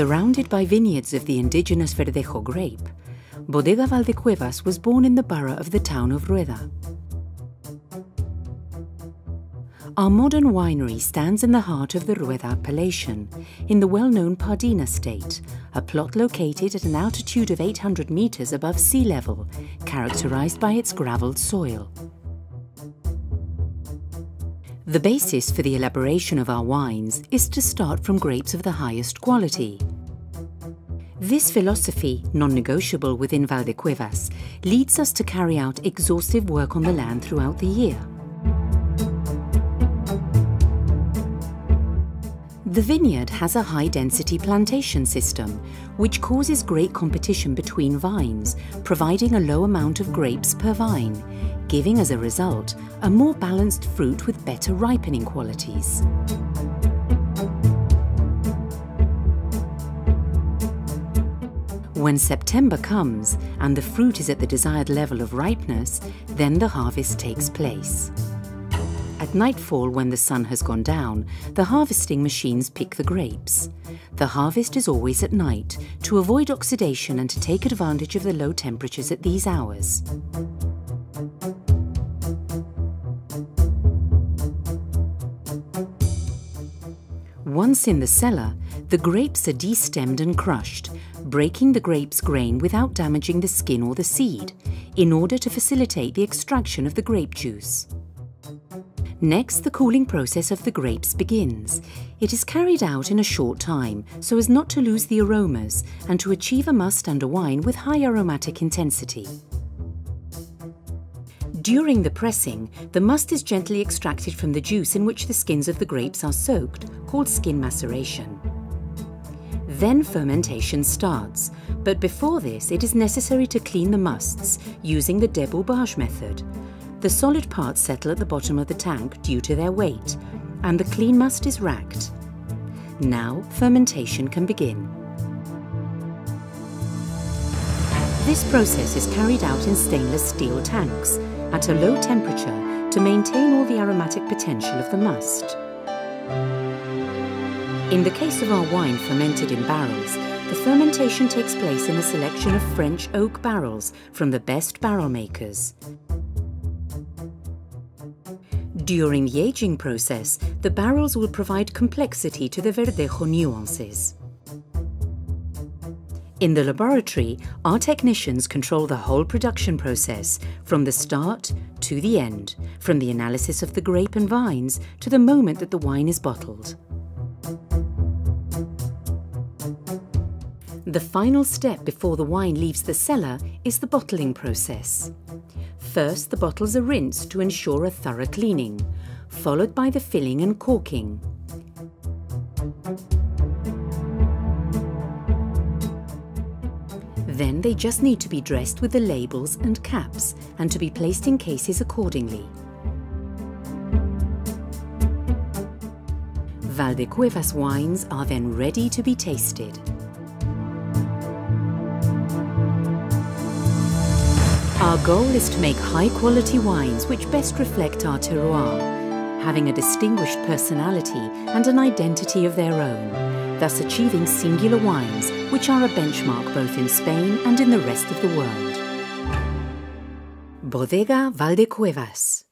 Surrounded by vineyards of the indigenous Verdejo grape, Bodega Valdecuevas was born in the borough of the town of Rueda. Our modern winery stands in the heart of the Rueda appellation, in the well-known Pardina state, a plot located at an altitude of 800 meters above sea level, characterized by its gravelled soil. The basis for the elaboration of our wines is to start from grapes of the highest quality. This philosophy, non-negotiable within Valdecuevas, leads us to carry out exhaustive work on the land throughout the year. The vineyard has a high-density plantation system, which causes great competition between vines, providing a low amount of grapes per vine, giving as a result a more balanced fruit with better ripening qualities. When September comes and the fruit is at the desired level of ripeness, then the harvest takes place. At nightfall, when the sun has gone down, the harvesting machines pick the grapes. The harvest is always at night, to avoid oxidation and to take advantage of the low temperatures at these hours. Once in the cellar, the grapes are destemmed and crushed, breaking the grape's grain without damaging the skin or the seed, in order to facilitate the extraction of the grape juice. Next, the cooling process of the grapes begins. It is carried out in a short time, so as not to lose the aromas and to achieve a must and a wine with high aromatic intensity. During the pressing, the must is gently extracted from the juice in which the skins of the grapes are soaked, called skin maceration. Then fermentation starts, but before this it is necessary to clean the musts using the débouchage method. The solid parts settle at the bottom of the tank due to their weight, and the clean must is racked. Now fermentation can begin. This process is carried out in stainless steel tanks at a low temperature to maintain all the aromatic potential of the must. In the case of our wine fermented in barrels, the fermentation takes place in a selection of French oak barrels from the best barrel makers. During the aging process, the barrels will provide complexity to the Verdejo nuances. In the laboratory, our technicians control the whole production process, from the start to the end, from the analysis of the grape and vines to the moment that the wine is bottled. The final step before the wine leaves the cellar is the bottling process. First, the bottles are rinsed to ensure a thorough cleaning, followed by the filling and corking. Then they just need to be dressed with the labels and caps and to be placed in cases accordingly. Valdecuevas wines are then ready to be tasted. Our goal is to make high-quality wines which best reflect our terroir, having a distinguished personality and an identity of their own, thus achieving singular wines which are a benchmark both in Spain and in the rest of the world. Bodega Valdecuevas.